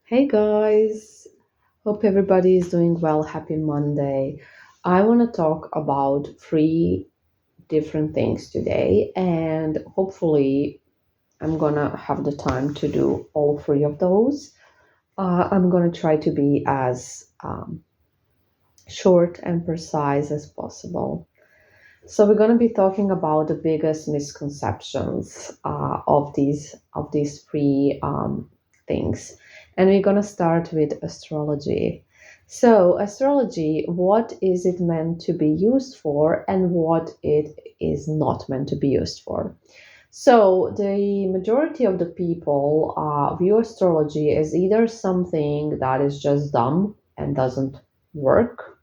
Hey guys, hope everybody is doing well. Happy Monday. I want to talk about three different things today, and hopefully, I'm gonna have the time to do all three of those. I'm gonna try to be as short and precise as possible. So we're gonna be talking about the biggest misconceptions of these three things, and we're gonna start with astrology. So astrology, what is it meant to be used for, and what it is not meant to be used for? So the majority of the people view astrology as either something that is just dumb and doesn't work,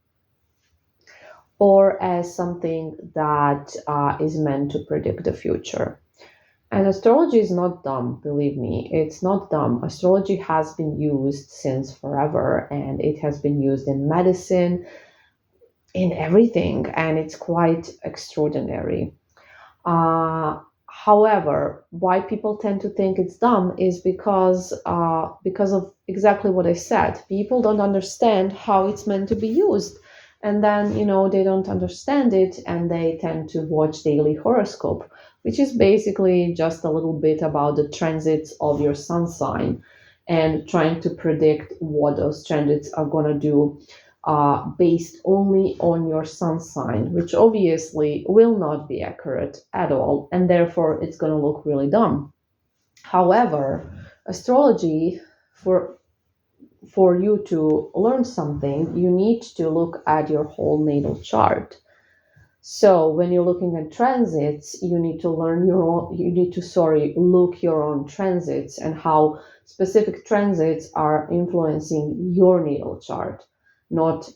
or as something that is meant to predict the future. And astrology is not dumb, believe me. It's not dumb. Astrology has been used since forever, and it has been used in medicine, in everything, and it's quite extraordinary. However, why people tend to think it's dumb is because of exactly what I said. People don't understand how it's meant to be used, and then they don't understand it, and they tend to watch daily horoscope, which is basically just a little bit about the transits of your sun sign, and trying to predict what those transits are gonna do based only on your sun sign, which obviously will not be accurate at all, and therefore it's going to look really dumb. However, astrology, for for you to learn something, you need to look at your whole natal chart. So when you're looking at transits, you need to learn your own, you need to, sorry, look your own transits and how specific transits are influencing your natal chart, not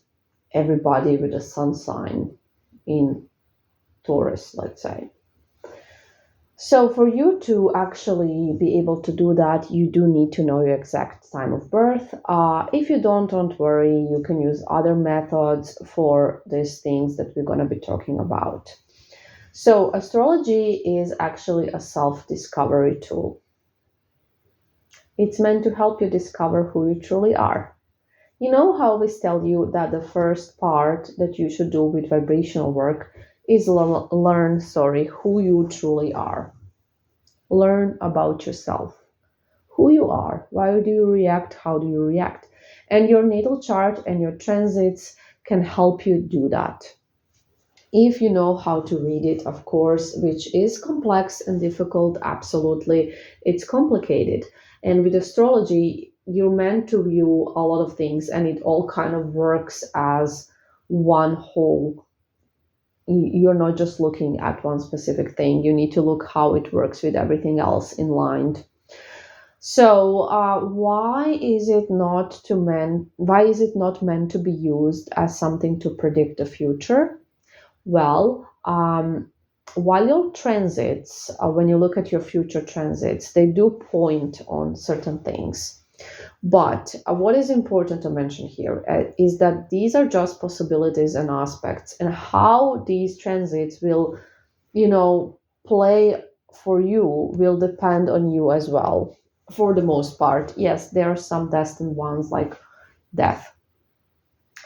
everybody with a sun sign in Taurus, let's say. So, for you to actually be able to do that, you do need to know your exact time of birth. If you don't worry, you can use other methods for these things that we're going to be talking about. So, astrology is actually a self discovery tool. It's meant to help you discover who you truly are. You know how I always tell you that the first part that you should do with vibrational work is learn, who you truly are. Learn about yourself, who you are, why do you react, how do you react. And your natal chart and your transits can help you do that. If you know how to read it, of course, which is complex and difficult, absolutely, it's complicated. And with astrology, you're meant to view a lot of things, and it all kind of works as one whole. You're not just looking at one specific thing, you need to look how it works with everything else in line. So, why is it not meant to be used as something to predict the future? Well, while your transits, when you look at your future transits, they do point on certain things. But what is important to mention here is that these are just possibilities and aspects, and how these transits will, play for you will depend on you as well. For the most part, yes, there are some destined ones like death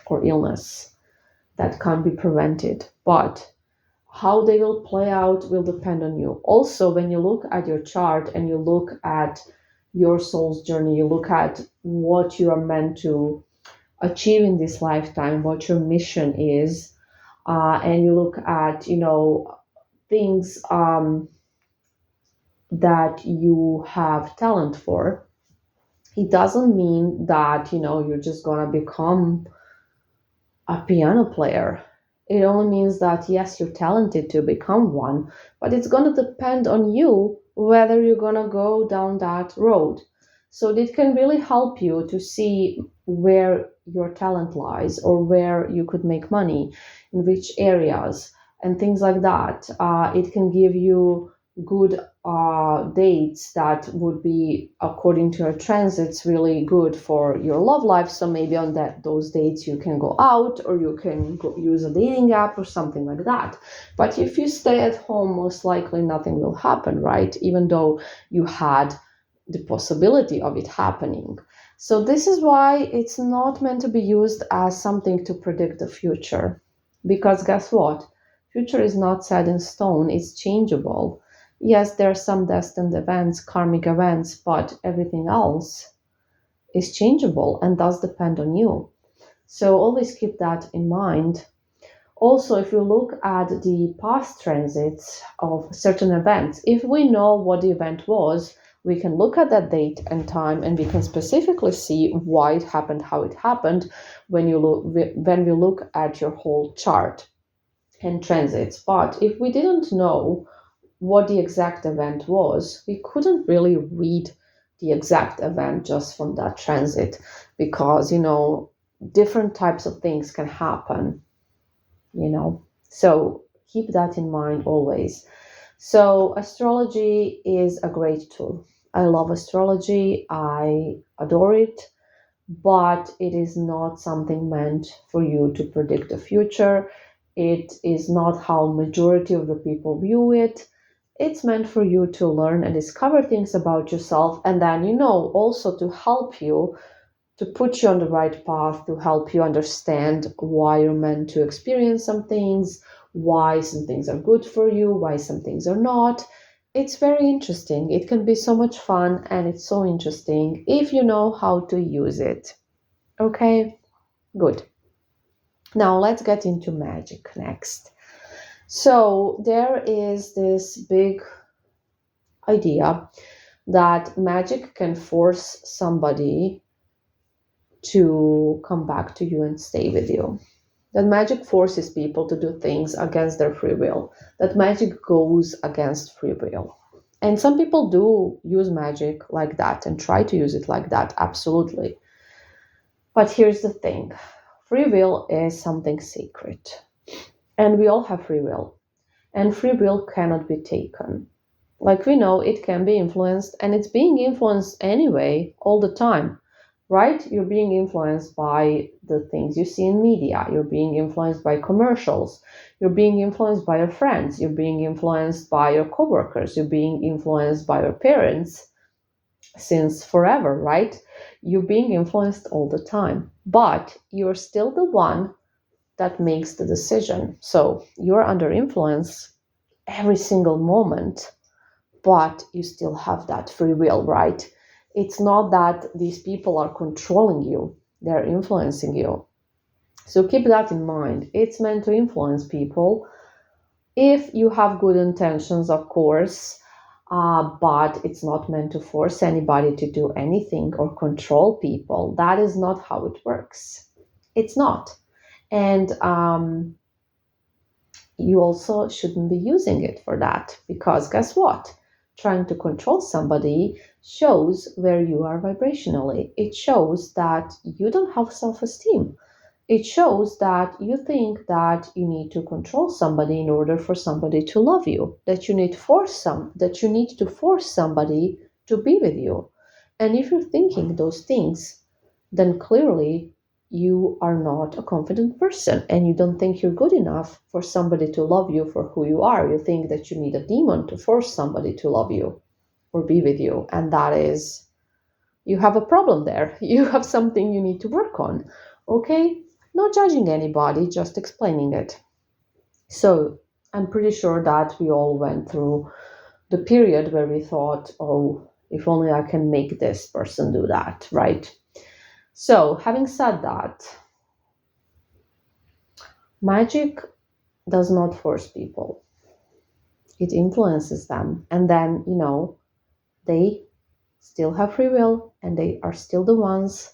or illness that can't be prevented, but how they will play out will depend on you. Also, when you look at your chart and you look at your soul's journey, you look at what you are meant to achieve in this lifetime, what your mission is, and you look at, things that you have talent for. It doesn't mean that, you're just gonna become a piano player. It only means that yes, you're talented to become one, but it's going to depend on you whether you're going to go down that road. So it can really help you to see where your talent lies or where you could make money, in which areas, and things like that. It can give you good dates that would be, according to your transits, really good for your love life. So maybe on those dates you can go out, or you can use a dating app or something like that. But if you stay at home, most likely nothing will happen, right? Even though you had the possibility of it happening. So this is why it's not meant to be used as something to predict the future. Because guess what? Future is not set in stone, it's changeable. Yes, there are some destined events, karmic events, but everything else is changeable and does depend on you. So always keep that in mind. Also, if you look at the past transits of certain events, if we know what the event was, we can look at that date and time and we can specifically see why it happened, how it happened when we look at your whole chart and transits. But if we didn't know what the exact event was, we couldn't really read the exact event just from that transit because, different types of things can happen, So keep that in mind always. So astrology is a great tool. I love astrology. I adore it, but it is not something meant for you to predict the future. It is not how majority of the people view it. It's meant for you to learn and discover things about yourself, and then also to help you, to put you on the right path, to help you understand why you're meant to experience some things, why some things are good for you, why some things are not. It's very interesting. It can be so much fun, and it's so interesting if you know how to use it. Okay, good. Now let's get into magic next. So there is this big idea that magic can force somebody to come back to you and stay with you. That magic forces people to do things against their free will. That magic goes against free will. And some people do use magic like that and try to use it like that, absolutely. But here's the thing, free will is something sacred. And we all have free will. And free will cannot be taken. Like we know, it can be influenced, and it's being influenced anyway, all the time, right? You're being influenced by the things you see in media. You're being influenced by commercials. You're being influenced by your friends. You're being influenced by your coworkers. You're being influenced by your parents since forever, right? You're being influenced all the time, but you're still the one that makes the decision. So you're under influence every single moment, but you still have that free will, right? It's not that these people are controlling you, they're influencing you. So keep that in mind. It's meant to influence people if you have good intentions, of course, but it's not meant to force anybody to do anything or control people. That is not how it works. It's not. And you also shouldn't be using it for that, because guess what? Trying to control somebody shows where you are vibrationally. It shows that you don't have self-esteem. It shows that you think that you need to control somebody in order for somebody to love you, that you need to force somebody to be with you. And if you're thinking those things, then clearly you are not a confident person and you don't think you're good enough for somebody to love you for who you are. You think that you need a demon to force somebody to love you or be with you. And that is, you have a problem there. You have something you need to work on. Okay? Not judging anybody, just explaining it. So I'm pretty sure that we all went through the period where we thought, oh, if only I can make this person do that, right? So, having said that, magic does not force people. It influences them. And then, they still have free will and they are still the ones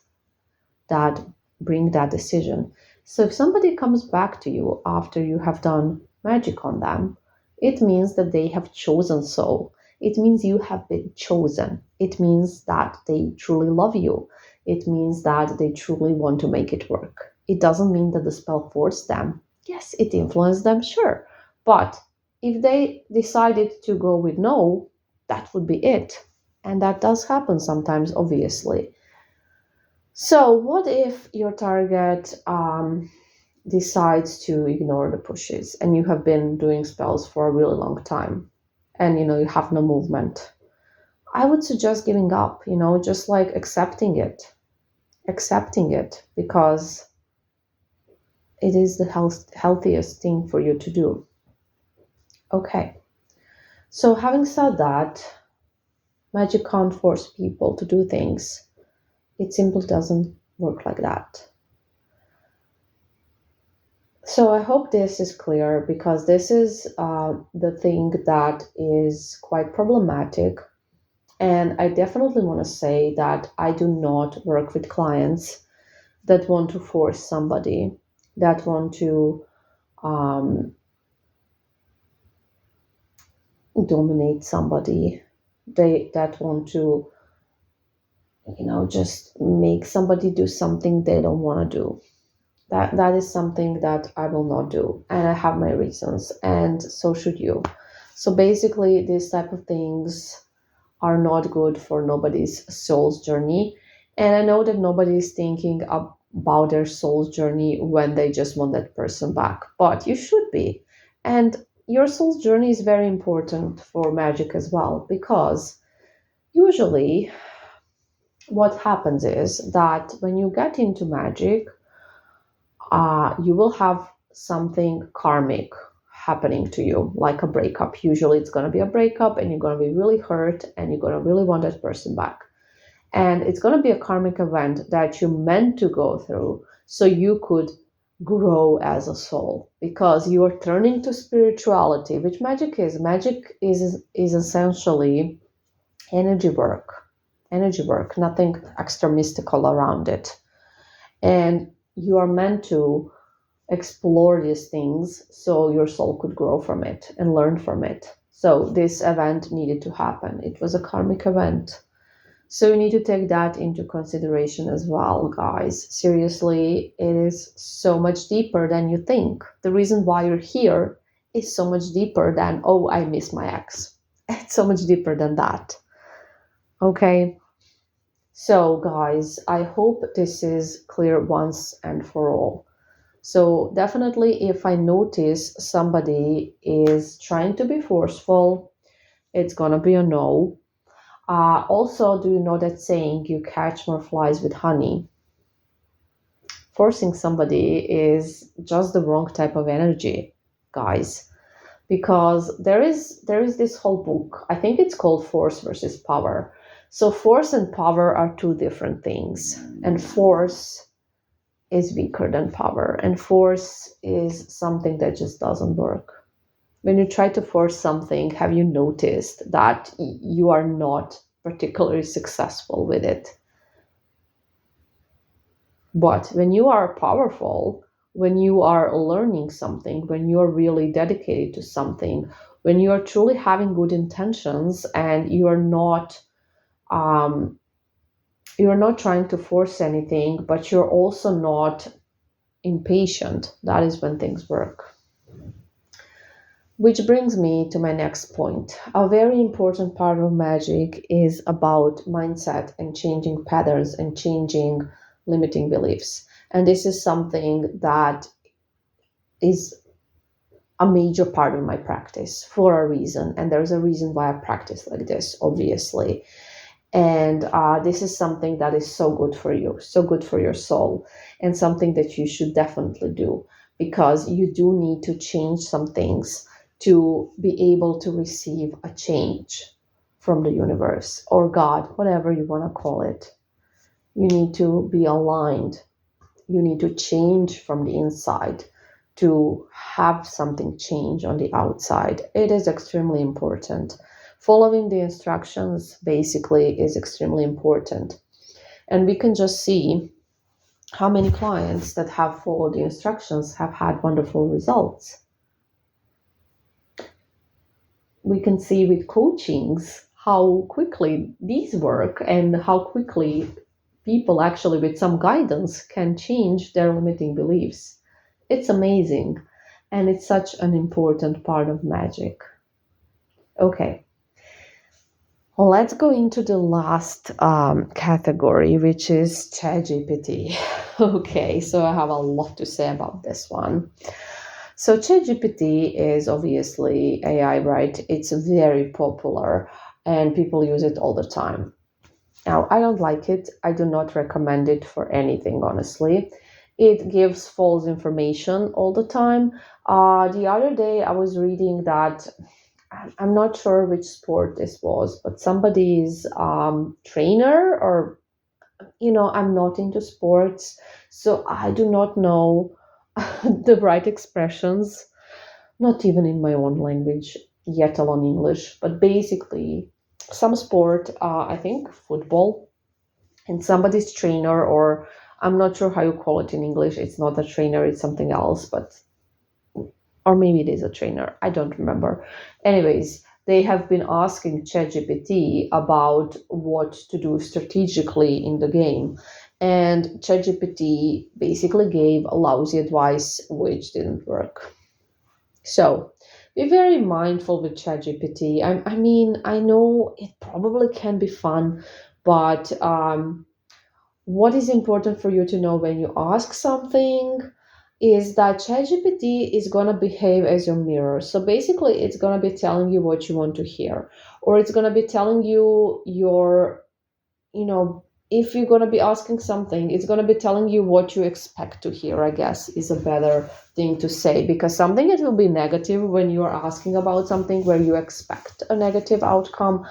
that bring that decision. So, if somebody comes back to you after you have done magic on them, it means that they have chosen so. It means you have been chosen. It means that they truly love you. It means that they truly want to make it work. It doesn't mean that the spell forced them. Yes, it influenced them, sure. But if they decided to go with no, that would be it. And that does happen sometimes, obviously. So, what if your target decides to ignore the pushes and you have been doing spells for a really long time and you have no movement? I would suggest giving up, just like accepting it, because it is the healthiest thing for you to do. Okay, so having said that, magic can't force people to do things. It simply doesn't work like that. So I hope this is clear, because this is the thing that is quite problematic. And I definitely want to say that I do not work with clients that want to force somebody, that want to um, dominate somebody, they that want to, just make somebody do something they don't want to do. That is something that I will not do, and I have my reasons, and so should you. So basically, these type of things are not good for nobody's soul's journey. And I know that nobody is thinking about their soul's journey when they just want that person back, but you should be. And your soul's journey is very important for magic as well, because usually what happens is that when you get into magic, you will have something karmic happening to you, like a breakup. Usually it's going to be a breakup, and you're going to be really hurt, and you're going to really want that person back. And it's going to be a karmic event that you meant to go through so you could grow as a soul, because you are turning to spirituality, which magic is. Magic is essentially energy work. Energy work, nothing extra mystical around it. And you are meant to explore these things so your soul could grow from it and learn from it. So this event needed to happen. It was a karmic event. So you need to take that into consideration as well, guys. Seriously, it is so much deeper than you think. The reason why you're here is so much deeper than, oh, I miss my ex. It's so much deeper than that. Okay. So, guys, I hope this is clear once and for all. So, definitely, if I notice somebody is trying to be forceful, it's gonna be a no. Also, do you know that saying, you catch more flies with honey? Forcing somebody is just the wrong type of energy, guys, because there is this whole book. I think it's called Force versus Power. So force and power are two different things, and force is weaker than power, and force is something that just doesn't work. When you try to force something, have you noticed that you are not particularly successful with it? But when you are powerful, when you are learning something, when you are really dedicated to something, when you are truly having good intentions, and um, you are not trying to force anything, but you're also not impatient, that is when things work. Which brings me to my next point. A very important part of magic is about mindset and changing patterns and changing limiting beliefs. And this is something that is a major part of my practice for a reason. And there's a reason why I practice like this, obviously. And this is something that is so good for you, so good for your soul, and something that you should definitely do, because you do need to change some things to be able to receive a change from the universe or God, whatever you want to call it. You need to be aligned. You need to change from the inside to have something change on the outside. It is extremely important. Following the instructions basically is extremely important. And we can just see how many clients that have followed the instructions have had wonderful results. We can see with coachings how quickly these work, and how quickly people actually with some guidance can change their limiting beliefs. It's amazing, and it's such an important part of magic. Okay, let's go into the last category, which is ChatGPT. Okay, so I have a lot to say about this one. So ChatGPT is obviously AI, right? It's very popular, and people use it all the time. Now, I don't like it. I do not recommend it for anything, honestly. It gives false information all the time. The other day, I was reading that I'm not sure which sport this was, but somebody's trainer, or, I'm not into sports, so I do not know the right expressions, not even in my own language, yet alone English. But basically, some sport, I think football, and somebody's trainer, or I'm not sure how you call it in English. It's not a trainer, it's something else, but or maybe it is a trainer. I don't remember. Anyways, they have been asking ChatGPT about what to do strategically in the game. And ChatGPT basically gave a lousy advice, which didn't work. So be very mindful with ChatGPT. I mean, I know it probably can be fun, but what is important for you to know when you ask something is that ChatGPT is going to behave as your mirror. So basically, it's going to be telling you what you want to hear, or it's going to be telling you you know, if you're going to be asking something, it's going to be telling you what you expect to hear, I guess, is a better thing to say, because something it will be negative when you are asking about something where you expect a negative outcome.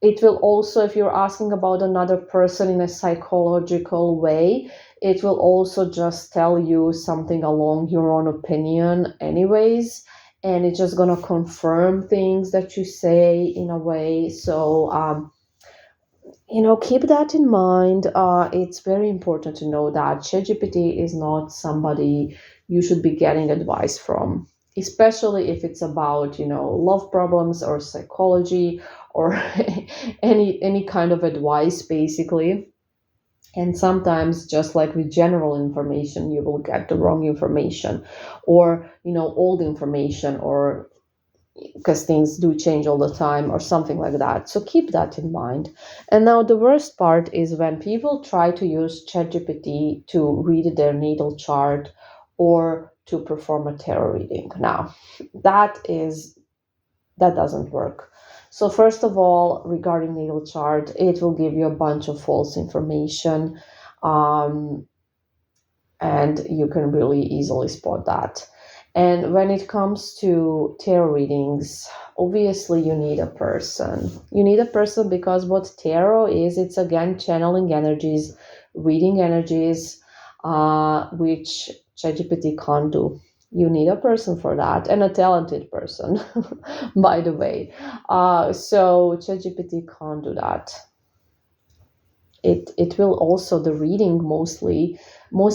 It will also, if you're asking about another person in a psychological way, it will also just tell you something along your own opinion anyways, and it's just going to confirm things that you say in a way. So keep that in mind. It's very important to know that ChatGPT is not somebody you should be getting advice from, especially if it's about, love problems or psychology, or any kind of advice, basically. And sometimes, just like with general information, you will get the wrong information, or, old information, or because things do change all the time, or something like that. So keep that in mind. And now the worst part is when people try to use ChatGPT to read their natal chart or to perform a tarot reading. Now, that doesn't work. So first of all, regarding natal chart, it will give you a bunch of false information, um, and you can really easily spot that. And when it comes to tarot readings, obviously you need a person. You need a person because what tarot is, it's again channeling energies, reading energies, which ChatGPT can't do. You need a person for that, and a talented person, by the way. So ChatGPT can't do that. It will also, the reading most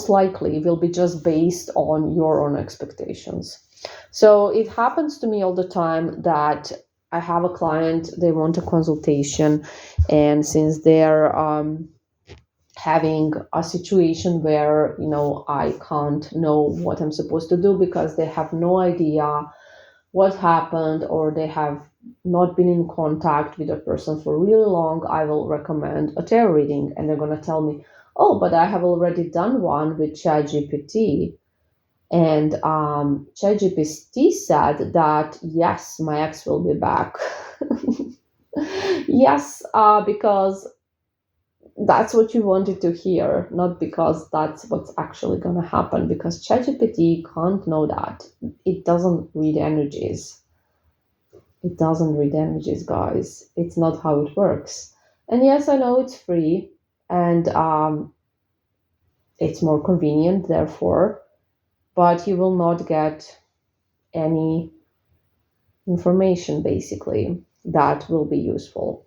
likely will be just based on your own expectations. So it happens to me all the time that I have a client, they want a consultation, and since they're having a situation where I can't know what I'm supposed to do because they have no idea what happened, or they have not been in contact with a person for really long, I will recommend a tarot reading. And they're going to tell me, oh, but I have already done one with ChatGPT. And ChatGPT said that, yes, my ex will be back. Yes, because that's what you wanted to hear, not because that's what's actually going to happen, because ChatGPT can't know that. It doesn't read energies. It doesn't read energies, guys. It's not how it works. And yes, I know it's free, and it's more convenient, therefore, but you will not get any information, basically, that will be useful.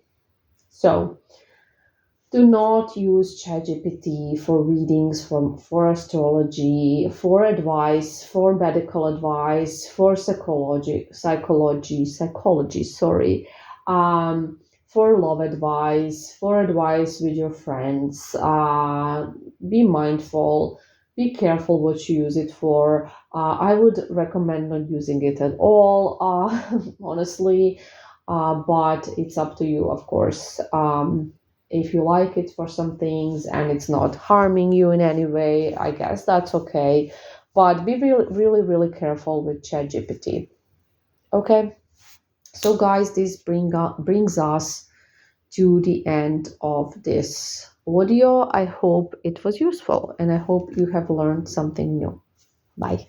So, do not use ChatGPT for readings for astrology, for advice, for medical advice, for psychology, sorry, for love advice, for advice with your friends. Be mindful, be careful what you use it for. I would recommend not using it at all, honestly, but it's up to you, of course. If you like it for some things and it's not harming you in any way, I guess that's okay. But be really, really, really careful with ChatGPT. Okay. So, guys, this brings us to the end of this audio. I hope it was useful and I hope you have learned something new. Bye.